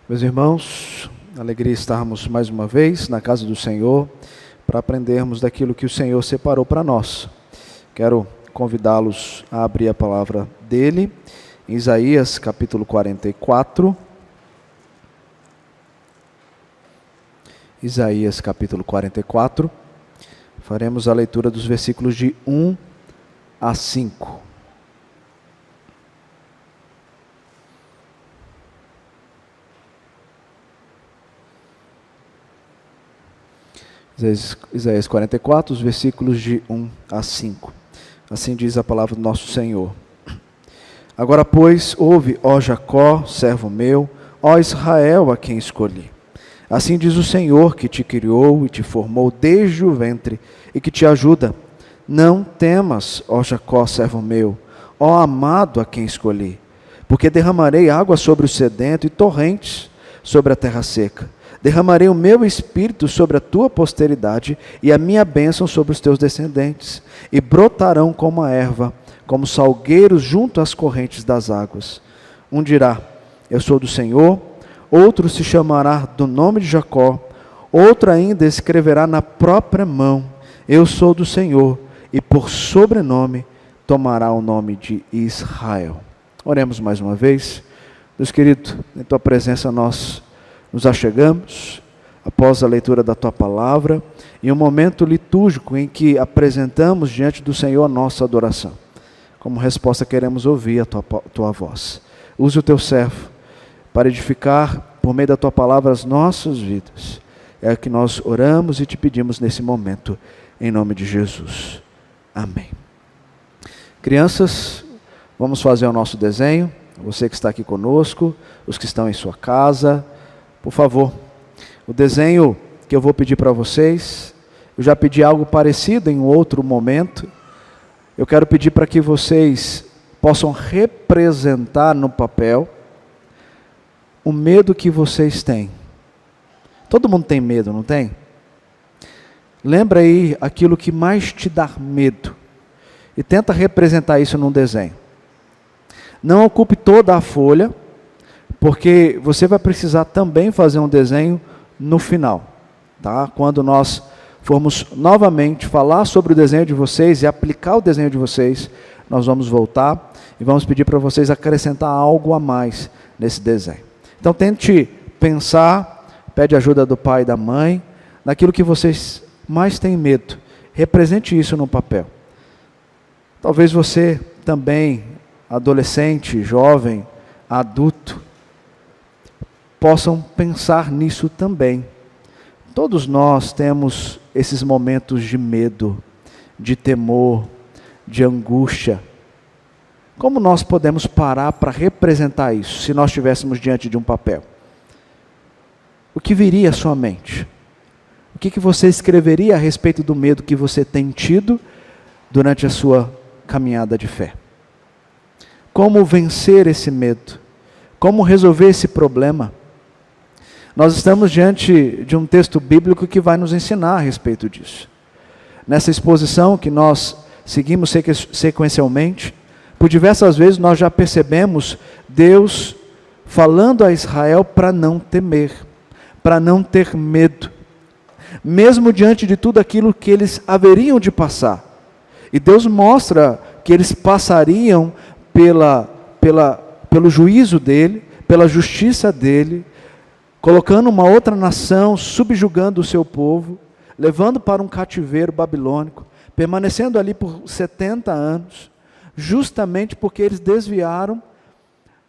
Meus irmãos, alegria estarmos mais uma vez na casa do Senhor para aprendermos daquilo que o Senhor separou para nós. Quero convidá-los a abrir a palavra dele em Isaías capítulo 44. Isaías capítulo 44. Faremos a leitura dos versículos de 1 a 5. Isaías 44, os versículos de 1 a 5. Assim diz a palavra do nosso Senhor. Agora, pois, ouve, ó Jacó, servo meu, ó Israel, a quem escolhi. Assim diz o Senhor, que te criou e te formou desde o ventre, e que te ajuda. Não temas, ó Jacó, servo meu, ó amado, a quem escolhi. Porque derramarei água sobre o sedento e torrentes sobre a terra seca. Derramarei o meu espírito sobre a tua posteridade e a minha bênção sobre os teus descendentes. E brotarão como a erva, como salgueiros junto às correntes das águas. Um dirá, eu sou do Senhor. Outro se chamará do nome de Jacó. Outro ainda escreverá na própria mão, eu sou do Senhor. E por sobrenome tomará o nome de Israel. Oremos mais uma vez. Deus querido, em tua presença nós nos achegamos, após a leitura da Tua Palavra, em um momento litúrgico em que apresentamos diante do Senhor a nossa adoração. Como resposta queremos ouvir a Tua voz. Use o Teu servo para edificar, por meio da Tua Palavra, as nossas vidas. É o que nós oramos e te pedimos nesse momento, em nome de Jesus. Amém. Crianças, vamos fazer o nosso desenho. Você que está aqui conosco, os que estão em sua casa, por favor, o desenho que eu vou pedir para vocês, eu já pedi algo parecido em um outro momento, eu quero pedir para que vocês possam representar no papel o medo que vocês têm. Todo mundo tem medo, não tem? Lembra aí aquilo que mais te dá medo e tenta representar isso num desenho. Não ocupe toda a folha, porque você vai precisar também fazer um desenho no final, tá? Quando nós formos novamente falar sobre o desenho de vocês e aplicar o desenho de vocês, nós vamos voltar e vamos pedir para vocês acrescentar algo a mais nesse desenho. Então tente pensar, pede ajuda do pai e da mãe, naquilo que vocês mais têm medo. Represente isso no papel. Talvez você também, adolescente, jovem, adulto, possam pensar nisso também. Todos nós temos esses momentos de medo, de temor, de angústia. Como nós podemos parar para representar isso, se nós estivéssemos diante de um papel? O que viria à sua mente? O que você escreveria a respeito do medo que você tem tido durante a sua caminhada de fé? Como vencer esse medo? Como resolver esse problema? Nós estamos diante de um texto bíblico que vai nos ensinar a respeito disso. Nessa exposição que nós seguimos sequencialmente, por diversas vezes nós já percebemos Deus falando a Israel para não temer, para não ter medo, mesmo diante de tudo aquilo que eles haveriam de passar. E Deus mostra que eles passariam pelo juízo dele, pela justiça dele, colocando uma outra nação, subjugando o seu povo, levando para um cativeiro babilônico, permanecendo ali por 70 anos, justamente porque eles desviaram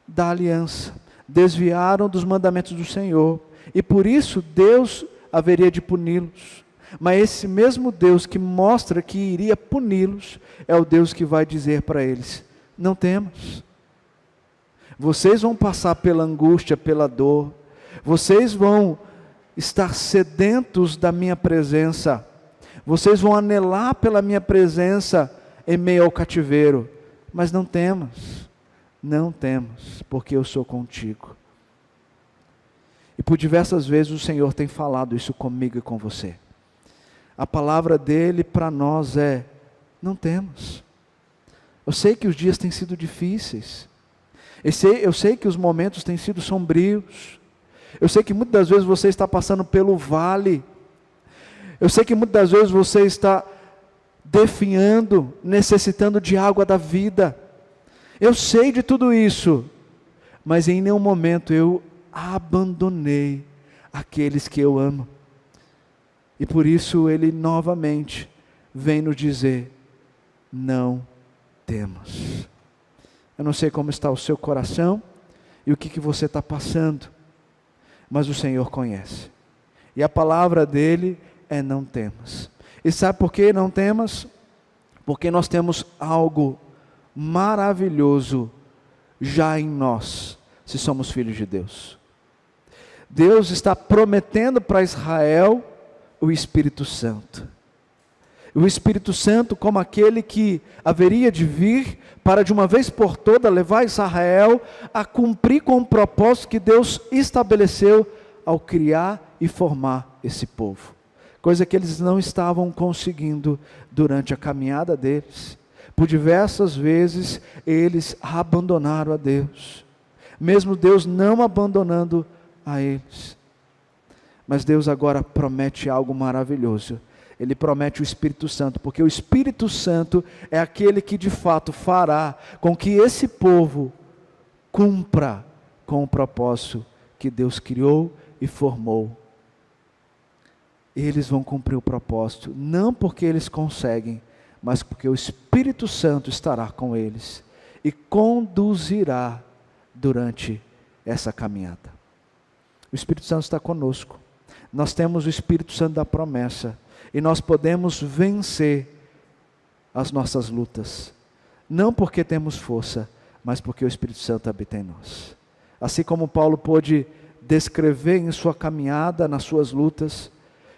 da aliança, desviaram dos mandamentos do Senhor, e por isso Deus haveria de puni-los. Mas esse mesmo Deus que mostra que iria puni-los, é o Deus que vai dizer para eles, não temas, vocês vão passar pela angústia, pela dor, vocês vão estar sedentos da minha presença, vocês vão anelar pela minha presença em meio ao cativeiro, mas não temas, porque eu sou contigo. E por diversas vezes o Senhor tem falado isso comigo e com você. A palavra dele para nós é, não temas. Eu sei que os dias têm sido difíceis, eu sei que os momentos têm sido sombrios, Eu sei que muitas das vezes você está passando pelo vale. Eu sei que muitas das vezes você está definhando, necessitando de água da vida. Eu sei de tudo isso, mas em nenhum momento eu abandonei aqueles que eu amo. E por isso Ele novamente vem nos dizer: não temas. Eu não sei como está o seu coração e o que você está passando, mas o Senhor conhece. E a palavra dEle é: não temas. E sabe por que não temas? Porque nós temos algo maravilhoso já em nós, se somos filhos de Deus. Deus está prometendo para Israel o Espírito Santo. O Espírito Santo como aquele que haveria de vir para de uma vez por todas levar Israel a cumprir com o propósito que Deus estabeleceu ao criar e formar esse povo. Coisa que eles não estavam conseguindo durante a caminhada deles. Por diversas vezes eles abandonaram a Deus, mesmo Deus não abandonando a eles. Mas Deus agora promete algo maravilhoso. Ele promete o Espírito Santo, porque o Espírito Santo é aquele que de fato fará com que esse povo cumpra com o propósito que Deus criou e formou. Eles vão cumprir o propósito, não porque eles conseguem, mas porque o Espírito Santo estará com eles e conduzirá durante essa caminhada. O Espírito Santo está conosco. Nós temos o Espírito Santo da promessa e nós podemos vencer as nossas lutas, não porque temos força, mas porque o Espírito Santo habita em nós. Assim como Paulo pôde descrever em sua caminhada, nas suas lutas,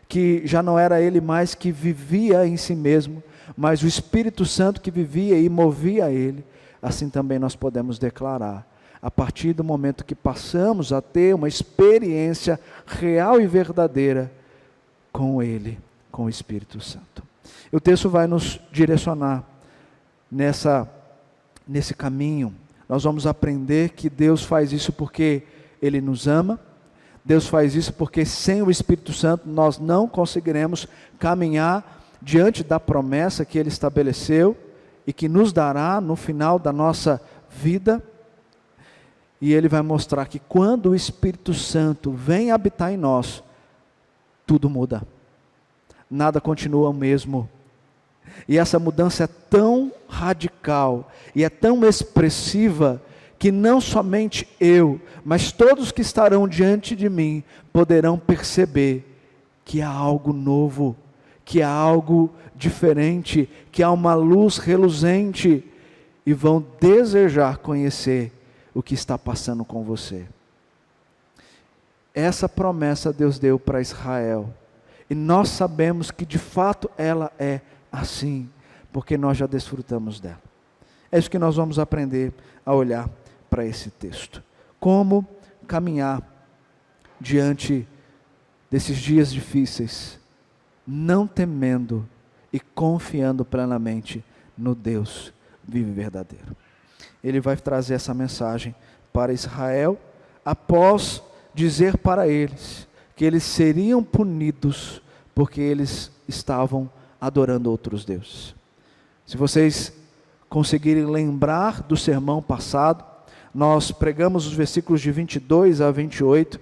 que já não era ele mais que vivia em si mesmo, mas o Espírito Santo que vivia e movia ele, assim também nós podemos declarar, a partir do momento que passamos a ter uma experiência real e verdadeira com Ele, com o Espírito Santo. O texto vai nos direcionar nesse caminho. Nós vamos aprender que Deus faz isso porque Ele nos ama. Deus faz isso porque sem o Espírito Santo nós não conseguiremos caminhar diante da promessa que Ele estabeleceu e que nos dará no final da nossa vida. E Ele vai mostrar que quando o Espírito Santo vem habitar em nós, tudo muda. Nada continua o mesmo. E essa mudança é tão radical e é tão expressiva que não somente eu, mas todos que estarão diante de mim poderão perceber que há algo novo, que há algo diferente, que há uma luz reluzente e vão desejar conhecer o que está passando com você. Essa promessa Deus deu para Israel e nós sabemos que de fato ela é assim, porque nós já desfrutamos dela. É isso que nós vamos aprender a olhar para esse texto. Como caminhar diante desses dias difíceis, não temendo e confiando plenamente no Deus vivo e verdadeiro. Ele vai trazer essa mensagem para Israel, após dizer para eles que eles seriam punidos porque eles estavam adorando outros deuses. Se vocês conseguirem lembrar do sermão passado, nós pregamos os versículos de 22 a 28,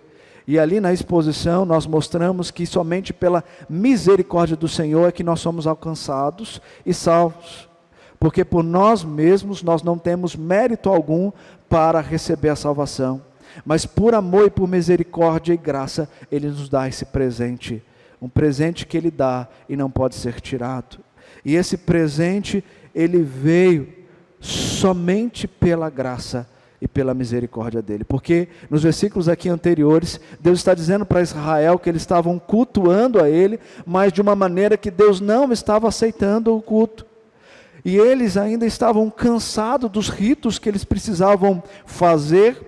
e ali na exposição nós mostramos que somente pela misericórdia do Senhor é que nós somos alcançados e salvos, porque por nós mesmos nós não temos mérito algum para receber a salvação, mas por amor e por misericórdia e graça Ele nos dá esse presente, um presente que Ele dá e não pode ser tirado, e esse presente Ele veio somente pela graça e pela misericórdia dEle, porque nos versículos aqui anteriores, Deus está dizendo para Israel que eles estavam cultuando a Ele, mas de uma maneira que Deus não estava aceitando o culto, e eles ainda estavam cansados dos ritos que eles precisavam fazer,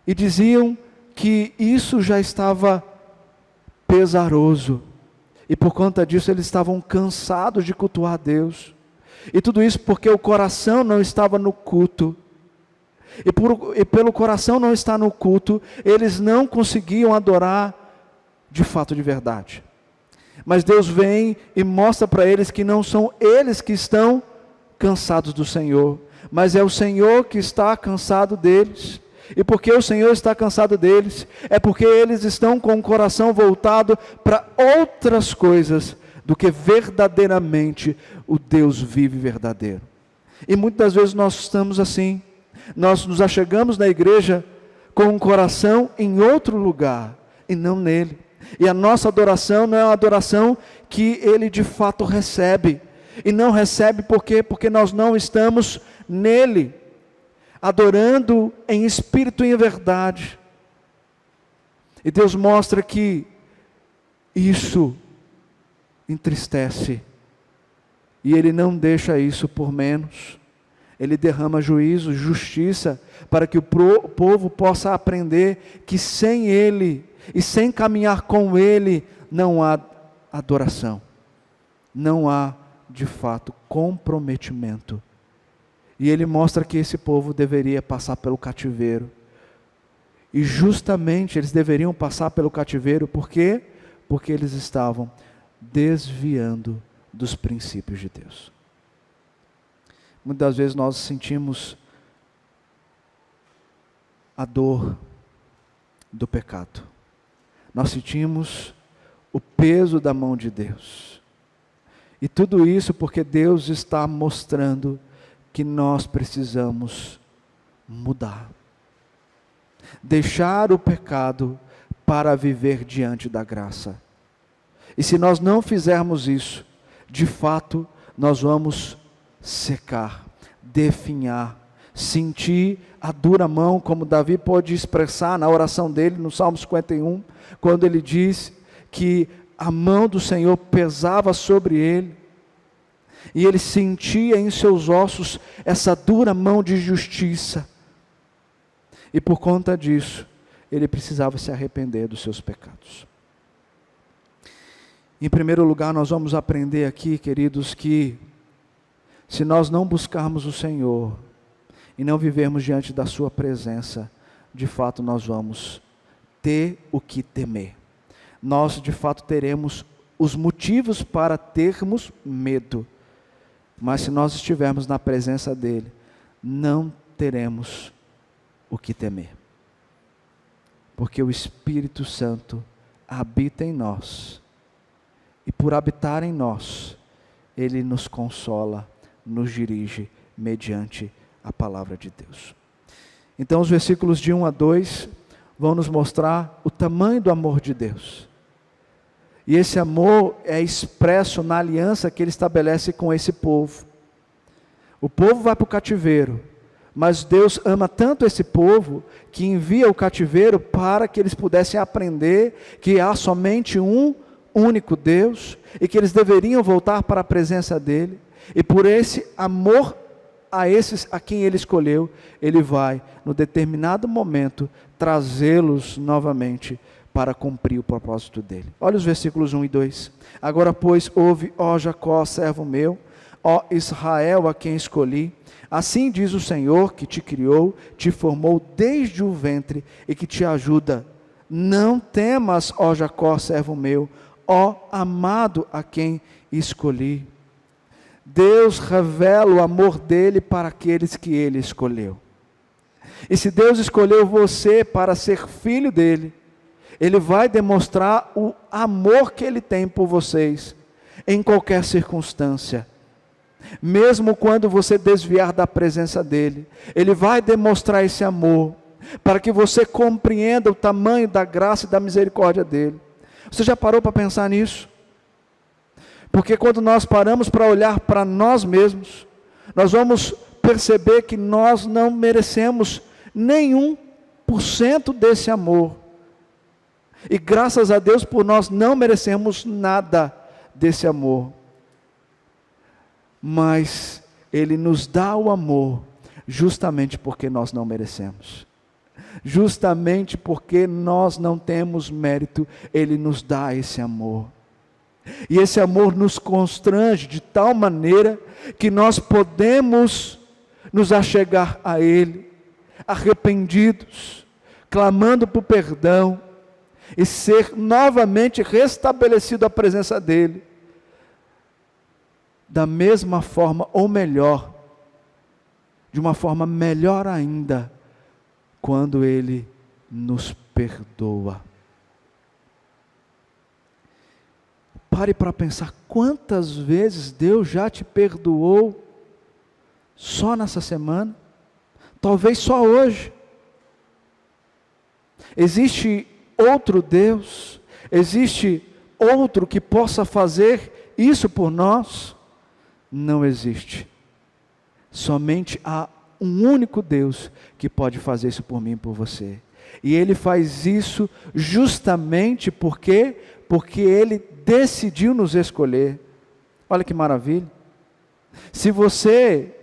e diziam que isso já estava pesaroso, e por conta disso eles estavam cansados de cultuar a Deus, e tudo isso porque o coração não estava no culto. E pelo coração não estar no culto, eles não conseguiam adorar de fato, de verdade. Mas Deus vem e mostra para eles que não são eles que estão cansados do Senhor, mas é o Senhor que está cansado deles. E porque o Senhor está cansado deles, é porque eles estão com o coração voltado para outras coisas do que verdadeiramente o Deus vivo e verdadeiro. E muitas vezes nós estamos assim, nós nos achegamos na igreja com o coração em outro lugar e não nele. E a nossa adoração não é uma adoração que ele de fato recebe. E não recebe por quê? Porque nós não estamos nele, adorando em espírito e em verdade. E Deus mostra que isso entristece. E Ele não deixa isso por menos. Ele derrama juízo, justiça, para que o povo possa aprender que sem Ele e sem caminhar com Ele não há adoração, não há de fato comprometimento. E Ele mostra que esse povo deveria passar pelo cativeiro, e justamente eles deveriam passar pelo cativeiro, por quê? Porque eles estavam desviando dos princípios de Deus. Muitas vezes nós sentimos a dor do pecado, nós sentimos o peso da mão de Deus, e tudo isso porque Deus está mostrando que nós precisamos mudar, deixar o pecado para viver diante da graça. E se nós não fizermos isso, de fato nós vamos secar, definhar, sentir a dura mão, como Davi pode expressar na oração dele no Salmo 51, quando ele diz que a mão do Senhor pesava sobre ele, e ele sentia em seus ossos essa dura mão de justiça, e por conta disso, ele precisava se arrepender dos seus pecados. Em primeiro lugar, nós vamos aprender aqui, queridos, que se nós não buscarmos o Senhor, e não vivermos diante da sua presença, de fato nós vamos ter o que temer. Nós de fato teremos os motivos para termos medo, mas se nós estivermos na presença dEle, não teremos o que temer, porque o Espírito Santo habita em nós, e por habitar em nós, Ele nos consola, nos dirige mediante a palavra de Deus. Então os versículos de 1 a 2 vão nos mostrar o tamanho do amor de Deus. E esse amor é expresso na aliança que Ele estabelece com esse povo. O povo vai para o cativeiro, mas Deus ama tanto esse povo, que envia o cativeiro para que eles pudessem aprender que há somente um único Deus, e que eles deveriam voltar para a presença dEle, e por esse amor a esses a quem Ele escolheu, Ele vai, no determinado momento, trazê-los novamente para cumprir o propósito dEle. Olha os versículos 1 e 2. Agora, pois, ouve, ó Jacó, servo meu, ó Israel, a quem escolhi. Assim diz o Senhor, que te criou, te formou desde o ventre e que te ajuda. Não temas, ó Jacó, servo meu, ó amado, a quem escolhi. Deus revela o amor dEle para aqueles que Ele escolheu. E se Deus escolheu você para ser filho dEle, Ele vai demonstrar o amor que Ele tem por vocês, em qualquer circunstância. Mesmo quando você desviar da presença dEle, Ele vai demonstrar esse amor, para que você compreenda o tamanho da graça e da misericórdia dEle. Você já parou para pensar nisso? Porque quando nós paramos para olhar para nós mesmos, nós vamos perceber que nós não merecemos nenhum por cento desse amor. E graças a Deus por nós não merecemos nada desse amor. Mas Ele nos dá o amor justamente porque nós não merecemos. Justamente porque nós não temos mérito, Ele nos dá esse amor. E esse amor nos constrange de tal maneira que nós podemos nos achegar a Ele, arrependidos, clamando por perdão, e ser novamente restabelecido à presença dEle, da mesma forma, ou melhor, de uma forma melhor ainda, quando Ele nos perdoa. Pare para pensar quantas vezes Deus já te perdoou, só nessa semana, talvez só hoje. Existe outro Deus, existe outro que possa fazer isso por nós? Não existe. Somente há um único Deus que pode fazer isso por mim e por você. E Ele faz isso justamente porque Ele decidiu nos escolher. Olha que maravilha. Se você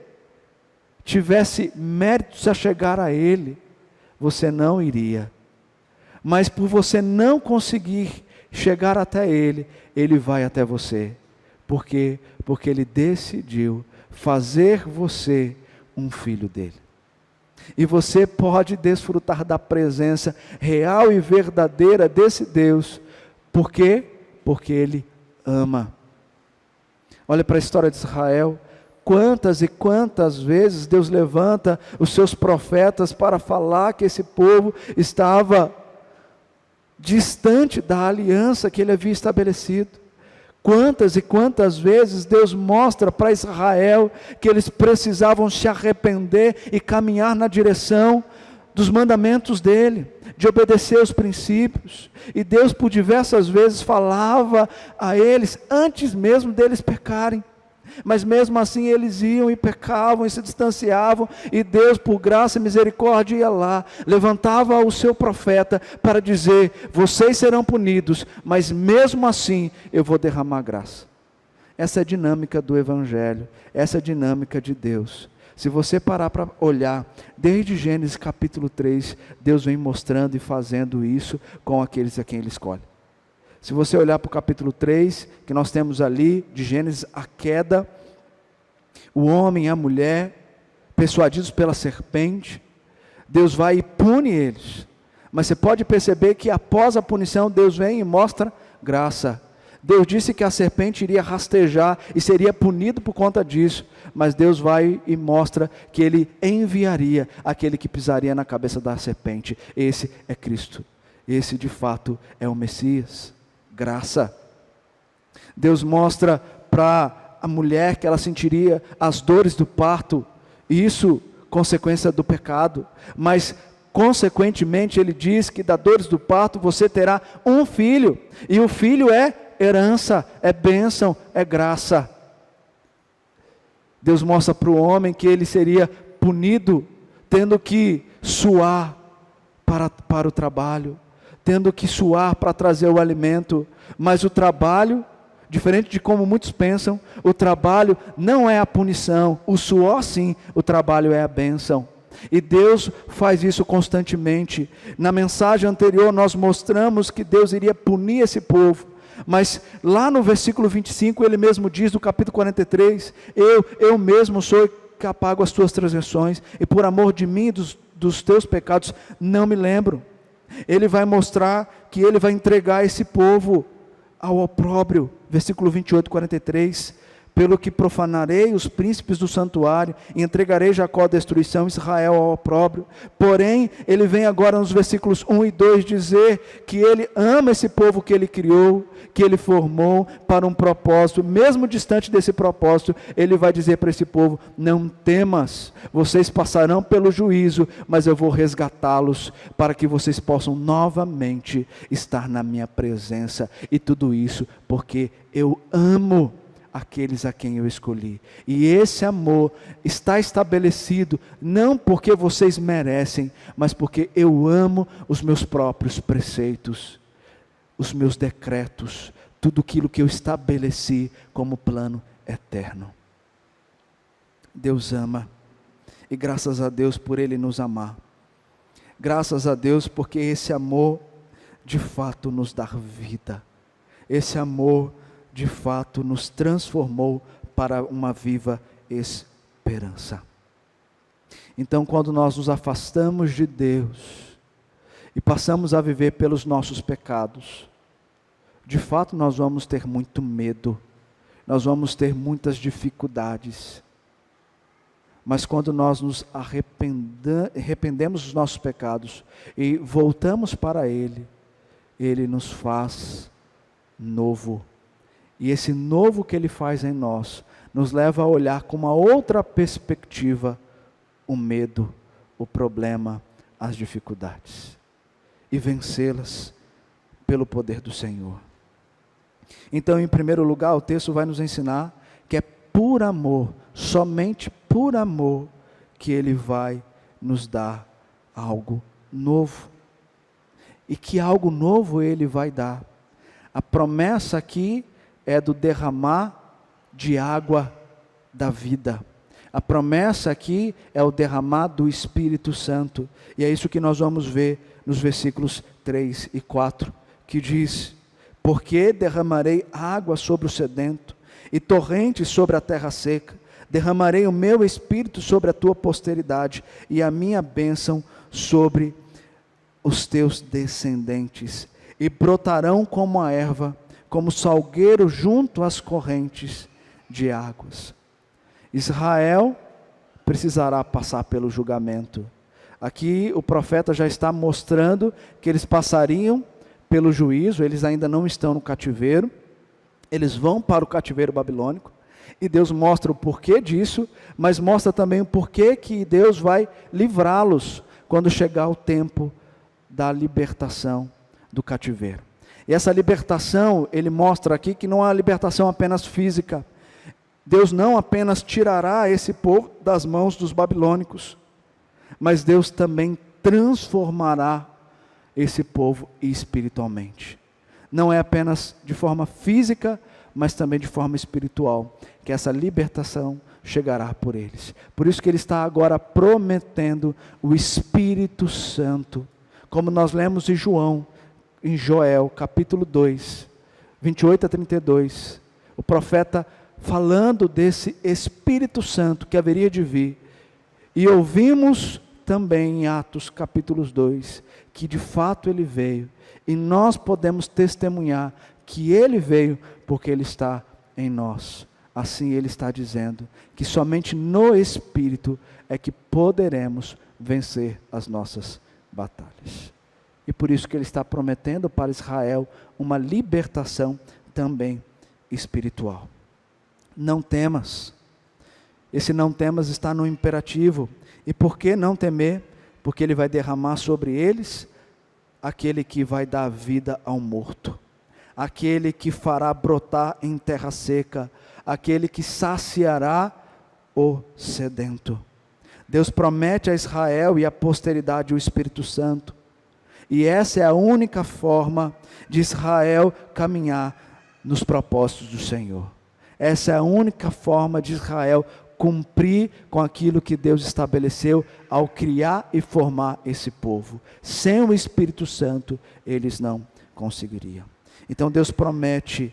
tivesse méritos a chegar a Ele, você não iria. Mas por você não conseguir chegar até Ele, Ele vai até você. Por quê? Porque Ele decidiu fazer você um filho dEle. E você pode desfrutar da presença real e verdadeira desse Deus. Por quê? Porque Ele ama. Olha para a história de Israel. Quantas e quantas vezes Deus levanta os seus profetas para falar que esse povo estava distante da aliança que Ele havia estabelecido. Quantas e quantas vezes Deus mostra para Israel que eles precisavam se arrepender e caminhar na direção dos mandamentos dEle, de obedecer os princípios. E Deus por diversas vezes falava a eles, antes mesmo deles pecarem. Mas mesmo assim eles iam e pecavam e se distanciavam, e Deus por graça e misericórdia ia lá, levantava o seu profeta para dizer, vocês serão punidos, mas mesmo assim eu vou derramar graça. Essa é a dinâmica do Evangelho, essa é a dinâmica de Deus. Se você parar para olhar, desde Gênesis capítulo 3, Deus vem mostrando e fazendo isso com aqueles a quem Ele escolhe. Se você olhar para o capítulo 3, que nós temos ali, de Gênesis, a queda, o homem e a mulher, persuadidos pela serpente, Deus vai e pune eles. Mas você pode perceber que após a punição, Deus vem e mostra graça. Deus disse que a serpente iria rastejar e seria punido por conta disso. Mas Deus vai e mostra que Ele enviaria aquele que pisaria na cabeça da serpente. Esse é Cristo. Esse de fato é o Messias. Graça. Deus mostra para a mulher que ela sentiria as dores do parto, isso consequência do pecado, mas consequentemente Ele diz que das dores do parto você terá um filho, e o filho é herança, é bênção, é graça. Deus mostra para o homem que ele seria punido, tendo que suar para o trabalho, tendo que suar para trazer o alimento, mas o trabalho, diferente de como muitos pensam, o trabalho não é a punição, o suor sim, o trabalho é a bênção. E Deus faz isso constantemente. Na mensagem anterior nós mostramos que Deus iria punir esse povo, mas lá no versículo 25 Ele mesmo diz, no capítulo 43, eu mesmo sou que apago as tuas transgressões, e por amor de mim e dos teus pecados não me lembro. Ele vai mostrar que Ele vai entregar esse povo ao opróbrio, versículo 28, 43, pelo que profanarei os príncipes do santuário, e entregarei Jacó à destruição, Israel ao opróbrio. Porém, ele vem agora nos versículos 1 e 2 dizer que ele ama esse povo que ele criou, que ele formou para um propósito. Mesmo distante desse propósito, ele vai dizer para esse povo, não temas, vocês passarão pelo juízo, mas eu vou resgatá-los, para que vocês possam novamente estar na minha presença. E tudo isso porque eu amo aqueles a quem eu escolhi, e esse amor está estabelecido, não porque vocês merecem, mas porque eu amo os meus próprios preceitos, os meus decretos, tudo aquilo que eu estabeleci como plano eterno. Deus ama, e graças a Deus por Ele nos amar, graças a Deus porque esse amor de fato nos dá vida, esse amor de fato nos transformou para uma viva esperança. Então, quando nós nos afastamos de Deus e passamos a viver pelos nossos pecados, de fato nós vamos ter muito medo, nós vamos ter muitas dificuldades. Mas quando nós nos arrependemos dos nossos pecados e voltamos para Ele, Ele nos faz novo. E esse novo que Ele faz em nós, nos leva a olhar com uma outra perspectiva o medo, o problema, as dificuldades. E vencê-las pelo poder do Senhor. Então, em primeiro lugar, o texto vai nos ensinar que é por amor, somente por amor, que Ele vai nos dar algo novo. E que algo novo Ele vai dar. A promessa aqui é do derramar de água da vida. A promessa aqui é o derramar do Espírito Santo. E é isso que nós vamos ver nos versículos 3 e 4, que diz: porque derramarei água sobre o sedento, e torrentes sobre a terra seca. Derramarei o meu Espírito sobre a tua posteridade, e a minha bênção sobre os teus descendentes. E brotarão como a erva, como salgueiro junto às correntes de águas. Israel precisará passar pelo julgamento. Aqui o profeta já está mostrando que eles passariam pelo juízo, eles ainda não estão no cativeiro, eles vão para o cativeiro babilônico, e Deus mostra o porquê disso, mas mostra também o porquê que Deus vai livrá-los quando chegar o tempo da libertação do cativeiro. E essa libertação, Ele mostra aqui que não é uma libertação apenas física. Deus não apenas tirará esse povo das mãos dos babilônicos, mas Deus também transformará esse povo espiritualmente. Não é apenas de forma física, mas também de forma espiritual, que essa libertação chegará por eles. Por isso que Ele está agora prometendo o Espírito Santo, como nós lemos em Joel, capítulo 2, 28 a 32, o profeta falando desse Espírito Santo que haveria de vir, e ouvimos também em Atos capítulo 2, que de fato Ele veio, e nós podemos testemunhar que Ele veio, porque Ele está em nós. Assim Ele está dizendo, que somente no Espírito é que poderemos vencer as nossas batalhas. E por isso que Ele está prometendo para Israel uma libertação também espiritual. Não temas. Esse não temas está no imperativo. E por que não temer? Porque Ele vai derramar sobre eles aquele que vai dar vida ao morto, aquele que fará brotar em terra seca, aquele que saciará o sedento. Deus promete a Israel e à posteridade o Espírito Santo. E essa é a única forma de Israel caminhar nos propósitos do Senhor. Essa é a única forma de Israel cumprir com aquilo que Deus estabeleceu ao criar e formar esse povo. Sem o Espírito Santo, eles não conseguiriam. Então Deus promete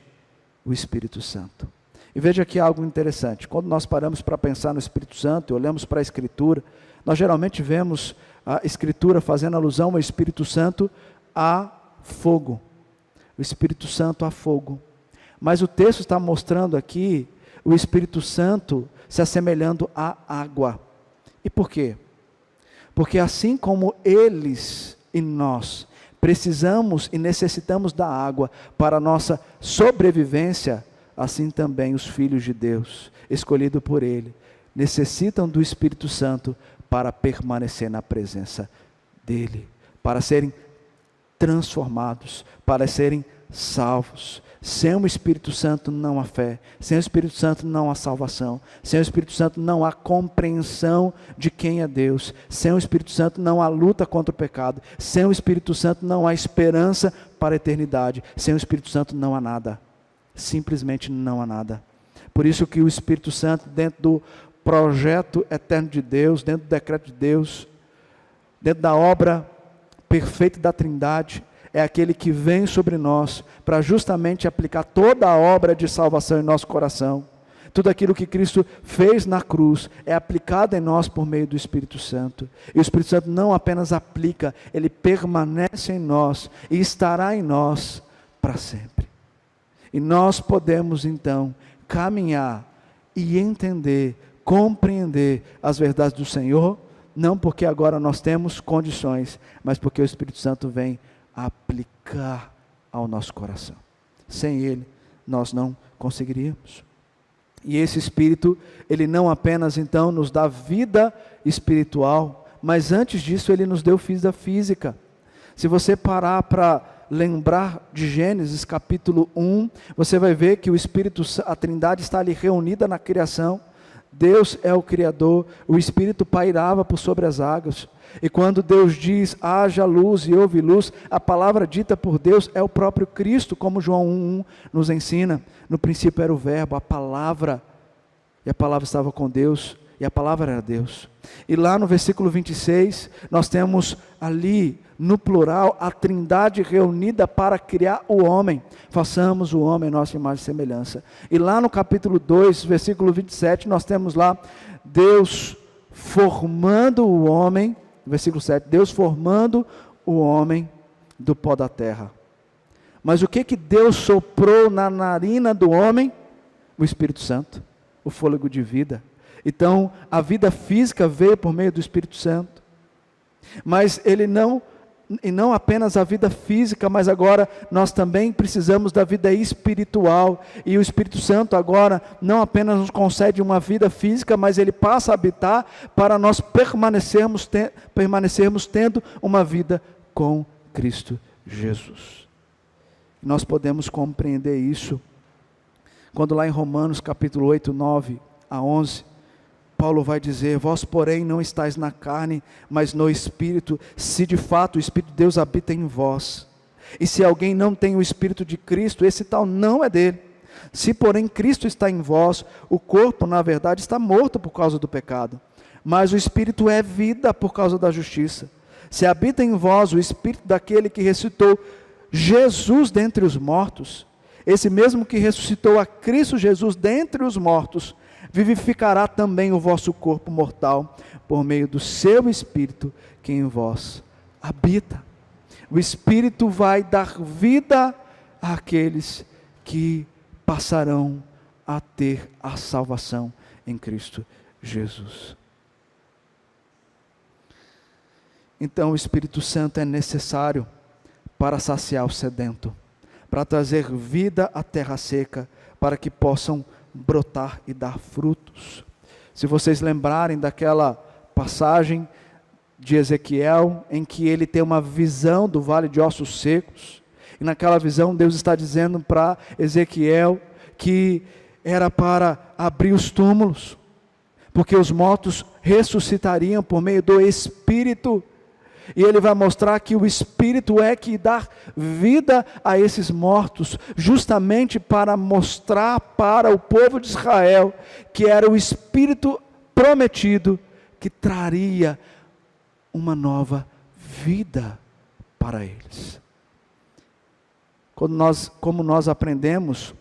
o Espírito Santo. E veja aqui algo interessante. Quando nós paramos para pensar no Espírito Santo e olhamos para a Escritura, nós geralmente vemos a Escritura fazendo alusão ao Espírito Santo a fogo. O Espírito Santo a fogo. Mas o texto está mostrando aqui o Espírito Santo se assemelhando à água. E por quê? Porque assim como eles e nós precisamos e necessitamos da água para a nossa sobrevivência, assim também os filhos de Deus, escolhidos por Ele, necessitam do Espírito Santo para permanecer na presença dEle, para serem transformados, para serem salvos. Sem o Espírito Santo não há fé, sem o Espírito Santo não há salvação, sem o Espírito Santo não há compreensão de quem é Deus, sem o Espírito Santo não há luta contra o pecado, sem o Espírito Santo não há esperança para a eternidade, sem o Espírito Santo não há nada, simplesmente não há nada. Por isso que o Espírito Santo, dentro do projeto eterno de Deus, dentro do decreto de Deus, dentro da obra perfeita da Trindade, é aquele que vem sobre nós para justamente aplicar toda a obra de salvação em nosso coração. Tudo aquilo que Cristo fez na cruz é aplicado em nós por meio do Espírito Santo. E o Espírito Santo não apenas aplica, ele permanece em nós e estará em nós para sempre. E nós podemos então caminhar e entender, compreender as verdades do Senhor, não porque agora nós temos condições, mas porque o Espírito Santo vem aplicar ao nosso coração. Sem ele, nós não conseguiríamos. E esse Espírito, ele não apenas então nos dá vida espiritual, mas antes disso ele nos deu vida física. Se você parar para lembrar de Gênesis capítulo 1, você vai ver que o Espírito, a Trindade está ali reunida na criação. Deus é o Criador, o Espírito pairava por sobre as águas. E quando Deus diz, haja luz e houve luz, a palavra dita por Deus é o próprio Cristo, como João 1:1 nos ensina. No princípio era o verbo, a palavra, e a palavra estava com Deus, e a palavra era Deus. E lá no versículo 26, nós temos ali, no plural, a Trindade reunida para criar o homem. Façamos o homem em nossa imagem e semelhança. E lá no capítulo 2, versículo 27, nós temos lá, Deus formando o homem, versículo 7, Deus formando o homem do pó da terra. Mas o que Deus soprou na narina do homem? O Espírito Santo, o fôlego de vida. Então, a vida física veio por meio do Espírito Santo. Mas ele não apenas a vida física, mas agora nós também precisamos da vida espiritual. E o Espírito Santo agora não apenas nos concede uma vida física, mas ele passa a habitar para nós permanecermos tendo uma vida com Cristo Jesus. Nós podemos compreender isso quando lá em Romanos capítulo 8, 9 a 11, Paulo vai dizer, vós porém não estáis na carne, mas no Espírito, se de fato o Espírito de Deus habita em vós. E se alguém não tem o Espírito de Cristo, esse tal não é dele. Se porém Cristo está em vós, o corpo na verdade está morto por causa do pecado, mas o Espírito é vida por causa da justiça. Se habita em vós o Espírito daquele que ressuscitou Jesus dentre os mortos, esse mesmo que ressuscitou a Cristo Jesus dentre os mortos, vivificará também o vosso corpo mortal, por meio do seu Espírito que em vós habita. O Espírito vai dar vida àqueles que passarão a ter a salvação em Cristo Jesus. Então o Espírito Santo é necessário para saciar o sedento, para trazer vida à terra seca, para que possam brotar e dar frutos. Se vocês lembrarem daquela passagem de Ezequiel, em que ele tem uma visão do vale de ossos secos, e naquela visão Deus está dizendo para Ezequiel que era para abrir os túmulos, porque os mortos ressuscitariam por meio do Espírito. E ele vai mostrar que o Espírito é que dá vida a esses mortos, justamente para mostrar para o povo de Israel que era o Espírito prometido que traria uma nova vida para eles. Como nós aprendemos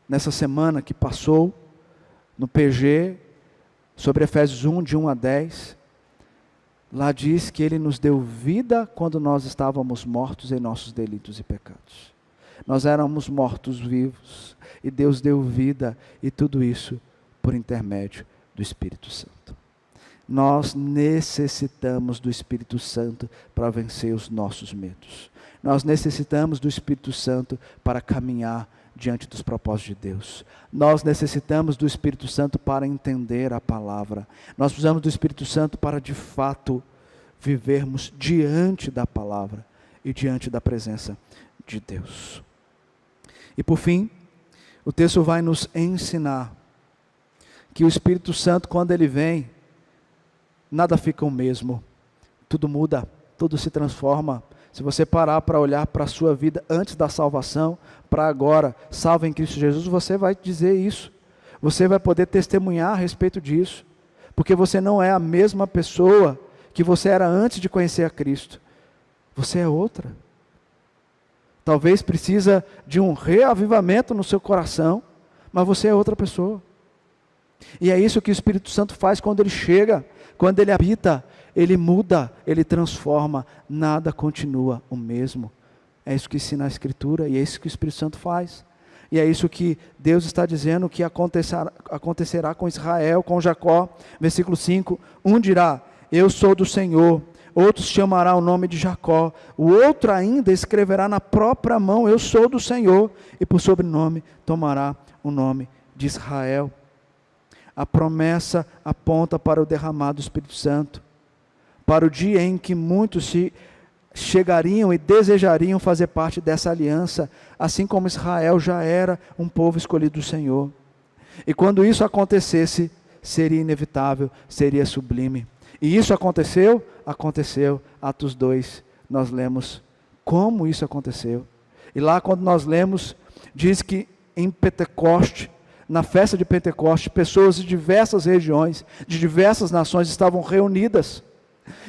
nessa semana que passou, no PG, sobre Efésios 1, de 1 a 10, lá diz que ele nos deu vida quando nós estávamos mortos em nossos delitos e pecados. Nós éramos mortos vivos, e Deus deu vida, e tudo isso por intermédio do Espírito Santo. Nós necessitamos do Espírito Santo para vencer os nossos medos. Nós necessitamos do Espírito Santo para caminhar diante dos propósitos de Deus. Nós necessitamos do Espírito Santo para entender a palavra. Nós precisamos do Espírito Santo para de fato vivermos diante da palavra e diante da presença de Deus. E por fim, o texto vai nos ensinar que o Espírito Santo, quando ele vem, nada fica o mesmo, tudo muda, tudo se transforma. Se você parar para olhar para a sua vida antes da salvação, para agora, salvo em Cristo Jesus, você vai dizer isso. Você vai poder testemunhar a respeito disso. Porque você não é a mesma pessoa que você era antes de conhecer a Cristo. Você é outra. Talvez precisa de um reavivamento no seu coração, mas você é outra pessoa. E é isso que o Espírito Santo faz quando ele chega, quando ele habita, ele muda, ele transforma, nada continua o mesmo. É isso que ensina a Escritura e é isso que o Espírito Santo faz. E é isso que Deus está dizendo que acontecerá com Israel, com Jacó. Versículo 5, um dirá, eu sou do Senhor. Outros chamará o nome de Jacó. O outro ainda escreverá na própria mão, eu sou do Senhor. E por sobrenome tomará o nome de Israel. A promessa aponta para o derramado do Espírito Santo. Para o dia em que muitos chegariam e desejariam fazer parte dessa aliança, assim como Israel já era um povo escolhido do Senhor. E quando isso acontecesse, seria inevitável, seria sublime. E isso aconteceu? Aconteceu. Atos 2, nós lemos como isso aconteceu. E lá quando nós lemos, diz que em Pentecoste, na festa de Pentecoste, pessoas de diversas regiões, de diversas nações estavam reunidas.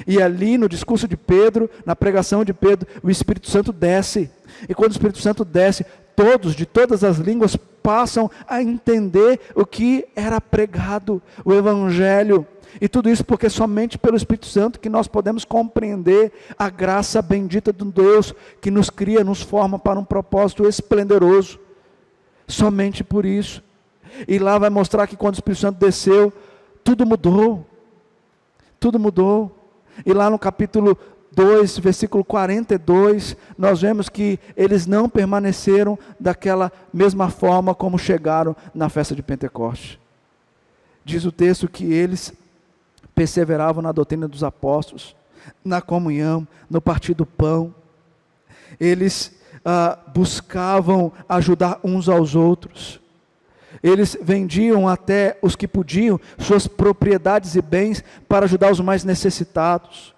E ali no discurso de Pedro, na pregação de Pedro, o Espírito Santo desce. E quando o Espírito Santo desce, todos, de todas as línguas, passam a entender o que era pregado, o Evangelho. E tudo isso porque somente pelo Espírito Santo que nós podemos compreender a graça bendita de Deus, que nos cria, nos forma para um propósito esplendoroso. Somente por isso. E lá vai mostrar que quando o Espírito Santo desceu, tudo mudou. Tudo mudou. E lá no capítulo 2, versículo 42, nós vemos que eles não permaneceram daquela mesma forma como chegaram na festa de Pentecoste. Diz o texto que eles perseveravam na doutrina dos apóstolos, na comunhão, no partir do pão. Eles buscavam ajudar uns aos outros. Eles vendiam até os que podiam suas propriedades e bens para ajudar os mais necessitados.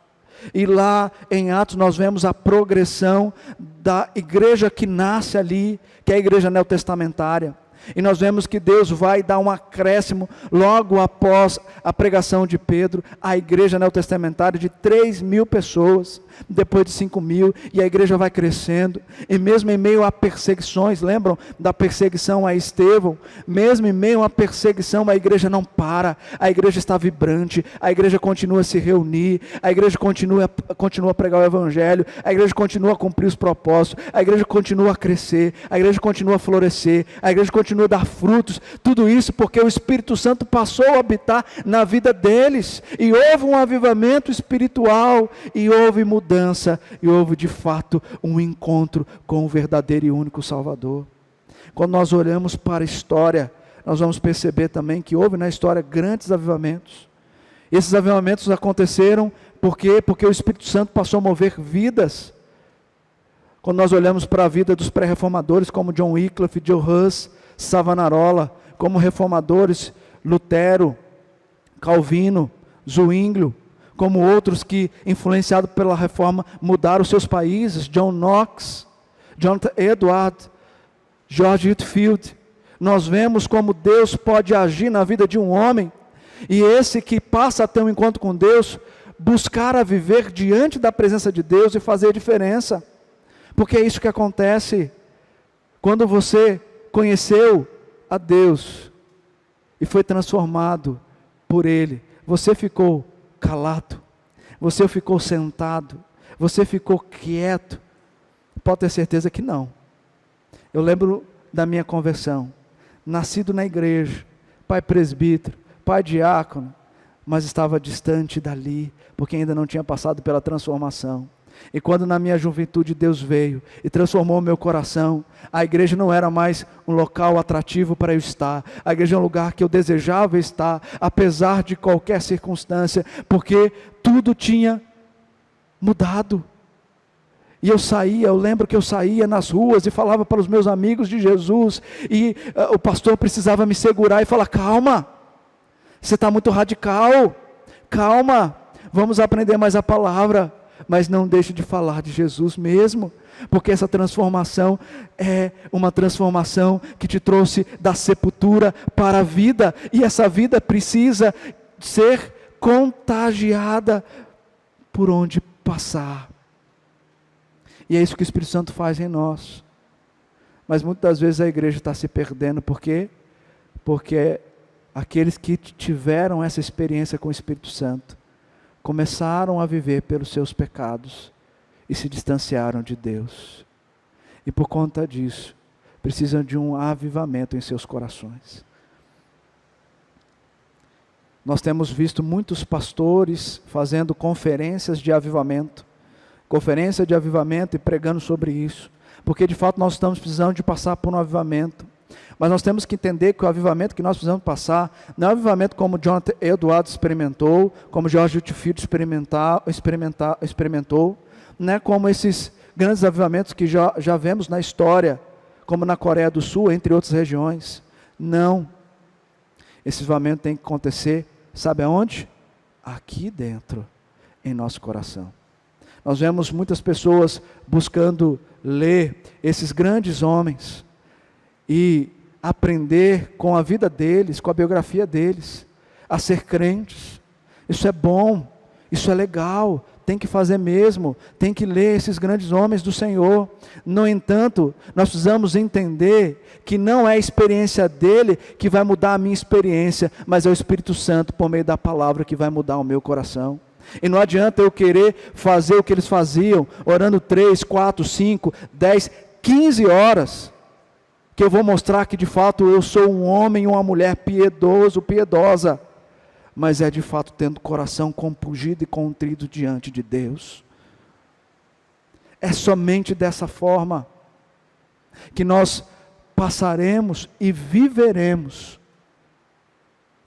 E lá em Atos nós vemos a progressão da igreja que nasce ali, que é a igreja neotestamentária. E nós vemos que Deus vai dar um acréscimo logo após a pregação de Pedro, a igreja neotestamentária de 3.000 pessoas, depois de 5.000, e a igreja vai crescendo, e mesmo em meio a perseguições, lembram da perseguição a Estevão? Mesmo em meio a perseguição, a igreja não para, a igreja está vibrante, a igreja continua a se reunir, a igreja continua a pregar o Evangelho, a igreja continua a cumprir os propósitos, a igreja continua a crescer, a igreja continua a florescer, a igreja continua a dar frutos, tudo isso porque o Espírito Santo passou a habitar na vida deles, e houve um avivamento espiritual, e houve mudança, e houve de fato um encontro com o verdadeiro e único Salvador. Quando nós olhamos para a história, nós vamos perceber também que houve na história grandes avivamentos. Esses avivamentos aconteceram porque o Espírito Santo passou a mover vidas. Quando nós olhamos para a vida dos pré-reformadores, como John Wycliffe, Joe Hus, Savonarola, como reformadores, Lutero, Calvino, Zwinglio, como outros que, influenciados pela reforma, mudaram seus países, John Knox, Jonathan Edward, George Whitefield. Nós vemos como Deus pode agir na vida de um homem, e esse que passa a ter um encontro com Deus, buscar a viver diante da presença de Deus e fazer a diferença, porque é isso que acontece, quando você conheceu a Deus, e foi transformado por Ele, você ficou calado, você ficou sentado, você ficou quieto? Pode ter certeza que não. Eu lembro da minha conversão, nascido na igreja, pai presbítero, pai diácono, mas estava distante dali, porque ainda não tinha passado pela transformação. E quando na minha juventude Deus veio e transformou o meu coração, a igreja não era mais um local atrativo para eu estar, a igreja é um lugar que eu desejava estar, apesar de qualquer circunstância, porque tudo tinha mudado. E eu lembro que eu saía nas ruas e falava para os meus amigos de Jesus, e o pastor precisava me segurar e falar: calma, você está muito radical, calma, vamos aprender mais a palavra. Mas não deixe de falar de Jesus mesmo, porque essa transformação é uma transformação que te trouxe da sepultura para a vida, e essa vida precisa ser contagiada por onde passar. E é isso que o Espírito Santo faz em nós. Mas muitas vezes a igreja está se perdendo, por quê? Porque aqueles que tiveram essa experiência com o Espírito Santo, começaram a viver pelos seus pecados, e se distanciaram de Deus. E por conta disso, precisam de um avivamento em seus corações. Nós temos visto muitos pastores fazendo conferências de avivamento e pregando sobre isso, porque de fato nós estamos precisando de passar por um avivamento, mas nós temos que entender que o avivamento que nós precisamos passar, não é um avivamento como Jonathan Edwards experimentou, como George Whitefield experimentou, não é como esses grandes avivamentos que já vemos na história, como na Coreia do Sul, entre outras regiões. Não, esse avivamento tem que acontecer, sabe aonde? Aqui dentro, em nosso coração. Nós vemos muitas pessoas buscando ler esses grandes homens e aprender com a vida deles, com a biografia deles, a ser crentes. Isso é bom, isso é legal, tem que fazer mesmo, tem que ler esses grandes homens do Senhor. No entanto, nós precisamos entender que não é a experiência dele que vai mudar a minha experiência, mas é o Espírito Santo por meio da palavra que vai mudar o meu coração. E não adianta eu querer fazer o que eles faziam, orando 3, 4, 5, 10, 15 horas, que eu vou mostrar que de fato eu sou um homem e uma mulher piedosa, mas é de fato tendo o coração compungido e contrito diante de Deus. É somente dessa forma que nós passaremos e viveremos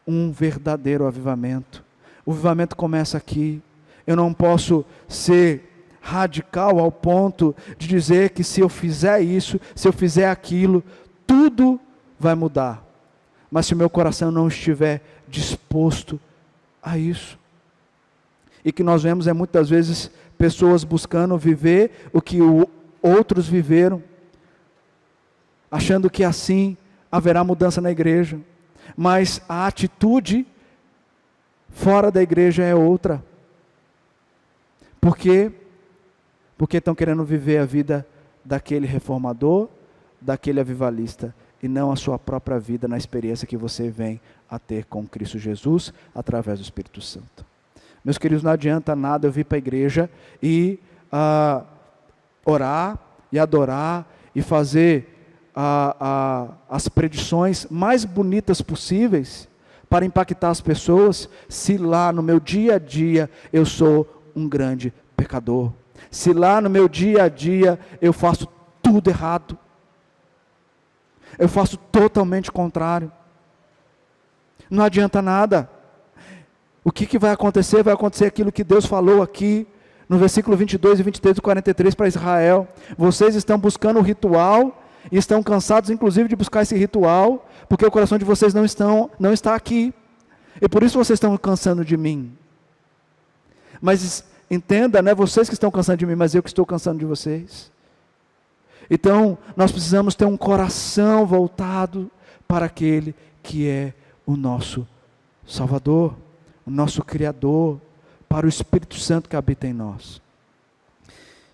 um verdadeiro avivamento. O avivamento começa aqui. Eu não posso ser radical ao ponto de dizer que se eu fizer isso, se eu fizer aquilo, tudo vai mudar. Mas se o meu coração não estiver disposto a isso. E que nós vemos muitas vezes pessoas buscando viver o que outros viveram, achando que assim haverá mudança na igreja. Mas a atitude fora da igreja é outra. Por quê? Porque estão querendo viver a vida daquele reformador, daquele avivalista, e não a sua própria vida na experiência que você vem a ter com Cristo Jesus, através do Espírito Santo. Meus queridos, não adianta nada eu vir para a igreja e orar e adorar e fazer as predições mais bonitas possíveis para impactar as pessoas, se lá no meu dia a dia eu sou um grande pecador, se lá no meu dia a dia eu faço tudo errado, eu faço totalmente contrário, não adianta nada. O que vai acontecer? Vai acontecer aquilo que Deus falou aqui, no versículo 22 e 23 do 43 para Israel. Vocês estão buscando o ritual, e estão cansados inclusive de buscar esse ritual, porque o coração de vocês não está aqui, e por isso vocês estão cansando de mim. Mas entenda, não é vocês que estão cansando de mim, mas eu que estou cansando de vocês. Então nós precisamos ter um coração voltado para aquele que é o nosso Salvador, o nosso Criador, para o Espírito Santo que habita em nós.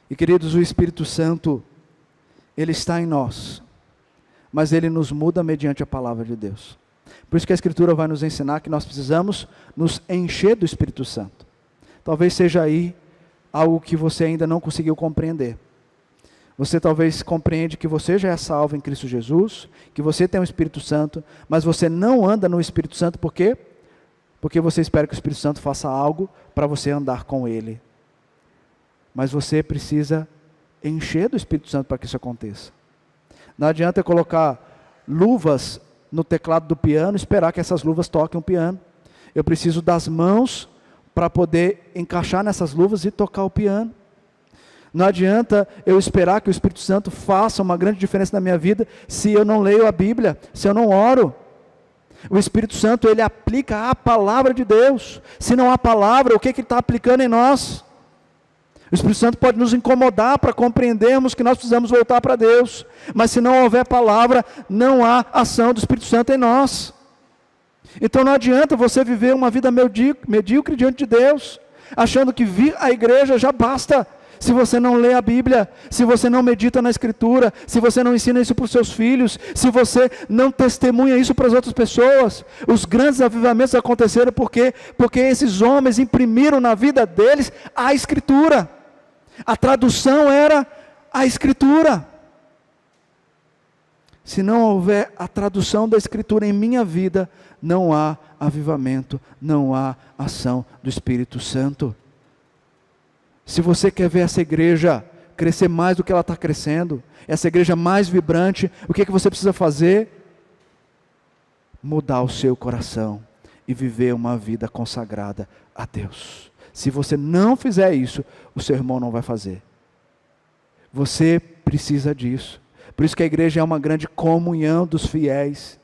E queridos, o Espírito Santo, ele está em nós, mas ele nos muda mediante a palavra de Deus. Por isso que a Escritura vai nos ensinar que nós precisamos nos encher do Espírito Santo. Talvez seja aí algo que você ainda não conseguiu compreender. Você talvez compreende que você já é salvo em Cristo Jesus, que você tem o Espírito Santo, mas você não anda no Espírito Santo, por quê? Porque você espera que o Espírito Santo faça algo para você andar com ele. Mas você precisa encher do Espírito Santo para que isso aconteça. Não adianta eu colocar luvas no teclado do piano e esperar que essas luvas toquem o piano. Eu preciso das mãos para poder encaixar nessas luvas e tocar o piano. Não adianta eu esperar que o Espírito Santo faça uma grande diferença na minha vida se eu não leio a Bíblia, se eu não oro. O Espírito Santo, ele aplica a palavra de Deus. Se não há palavra, o que ele está aplicando em nós? O Espírito Santo pode nos incomodar para compreendermos que nós precisamos voltar para Deus, mas se não houver palavra, não há ação do Espírito Santo em nós. Então não adianta você viver uma vida medíocre diante de Deus, achando que vir à igreja já basta, se você não lê a Bíblia, se você não medita na Escritura, se você não ensina isso para os seus filhos, se você não testemunha isso para as outras pessoas. Os grandes avivamentos aconteceram porque esses homens imprimiram na vida deles a Escritura. A tradução era a Escritura. Se não houver a tradução da Escritura em minha vida, não há avivamento, não há ação do Espírito Santo. Se você quer ver essa igreja crescer mais do que ela está crescendo, essa igreja mais vibrante, o que você precisa fazer? Mudar o seu coração e viver uma vida consagrada a Deus. Se você não fizer isso, o seu irmão não vai fazer. Você precisa disso. Por isso que a igreja é uma grande comunhão dos fiéis.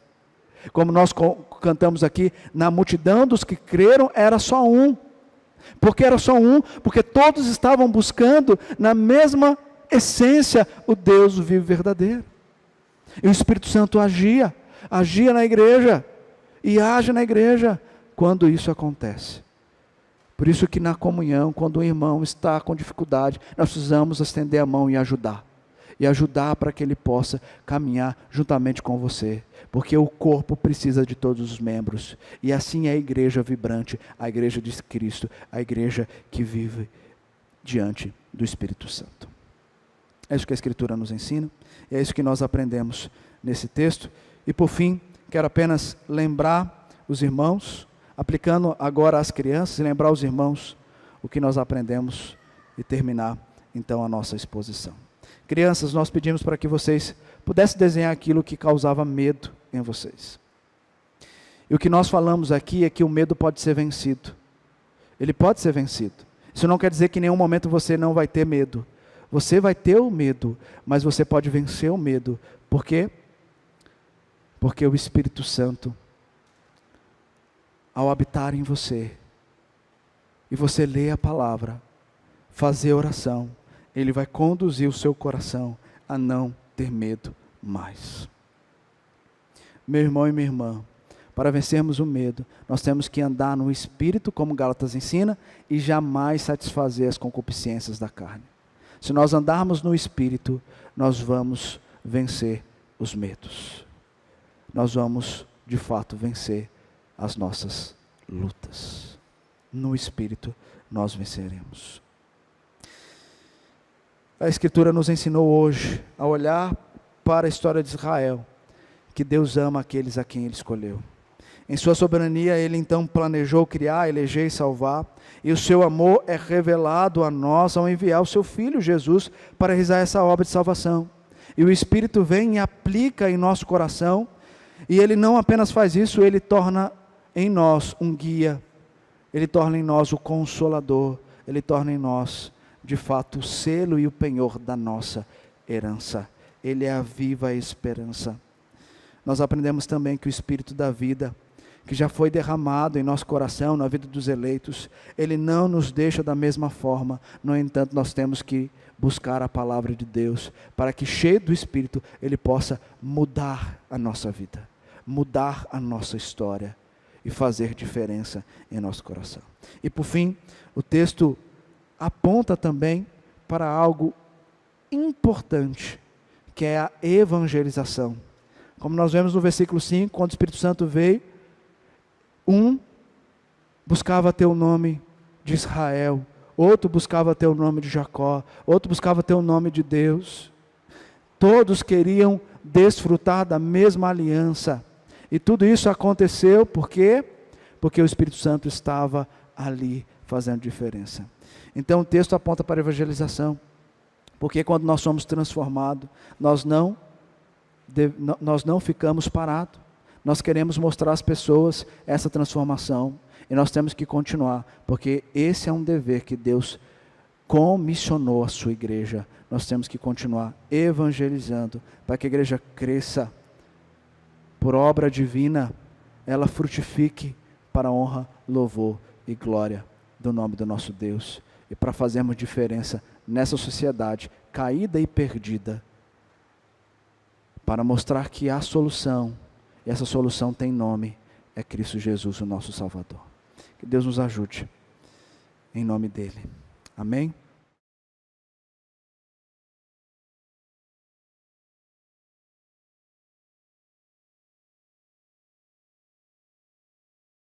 Como nós cantamos aqui, na multidão dos que creram era só um. Porque era só um, porque todos estavam buscando na mesma essência o Deus vivo e verdadeiro. E o Espírito Santo agia na igreja, e age na igreja quando isso acontece. Por isso que na comunhão, quando o irmão está com dificuldade, nós precisamos estender a mão e ajudar para que ele possa caminhar juntamente com você, porque o corpo precisa de todos os membros, e assim é a igreja vibrante, a igreja de Cristo, a igreja que vive diante do Espírito Santo. É isso que a Escritura nos ensina, e é isso que nós aprendemos nesse texto. E por fim, quero apenas lembrar os irmãos, aplicando agora às crianças, e lembrar os irmãos o que nós aprendemos, e terminar então a nossa exposição. Crianças, nós pedimos para que vocês pudessem desenhar aquilo que causava medo em vocês. E o que nós falamos aqui é que o medo pode ser vencido. Ele pode ser vencido. Isso não quer dizer que em nenhum momento você não vai ter medo. Você vai ter o medo, mas você pode vencer o medo. Por quê? Porque o Espírito Santo, ao habitar em você, e você ler a palavra, fazer oração, Ele vai conduzir o seu coração a não ter medo mais. Meu irmão e minha irmã, para vencermos o medo, nós temos que andar no Espírito, como Gálatas ensina, e jamais satisfazer as concupiscências da carne. Se nós andarmos no Espírito, nós vamos vencer os medos. Nós vamos, de fato, vencer as nossas lutas. No Espírito, nós venceremos. A Escritura nos ensinou hoje a olhar para a história de Israel, que Deus ama aqueles a quem Ele escolheu. Em sua soberania, Ele então planejou criar, eleger e salvar, e o seu amor é revelado a nós ao enviar o seu Filho Jesus para realizar essa obra de salvação. E o Espírito vem e aplica em nosso coração, e Ele não apenas faz isso, Ele torna em nós um guia, Ele torna em nós o consolador, Ele torna em nós de fato o selo e o penhor da nossa herança. Ele é a viva esperança. Nós aprendemos também que o Espírito da vida, que já foi derramado em nosso coração, na vida dos eleitos, Ele não nos deixa da mesma forma. No entanto, nós temos que buscar a palavra de Deus, para que, cheio do Espírito, Ele possa mudar a nossa vida, mudar a nossa história e fazer diferença em nosso coração. E por fim, o texto aponta também para algo importante, que é a evangelização. Como nós vemos no versículo 5, quando o Espírito Santo veio, um buscava ter o nome de Israel, outro buscava ter o nome de Jacó, outro buscava ter o nome de Deus. Todos queriam desfrutar da mesma aliança. E tudo isso aconteceu por quê? Porque o Espírito Santo estava ali fazendo diferença. Então o texto aponta para a evangelização, porque quando nós somos transformados, nós não ficamos parados, nós queremos mostrar às pessoas essa transformação, e nós temos que continuar, porque esse é um dever que Deus comissionou a sua igreja. Nós temos que continuar evangelizando, para que a igreja cresça, por obra divina, ela frutifique para a honra, louvor e glória do nome do nosso Deus, e para fazermos diferença nessa sociedade caída e perdida, para mostrar que há solução, e essa solução tem nome, é Cristo Jesus, o nosso Salvador. Que Deus nos ajude, em nome dEle. Amém?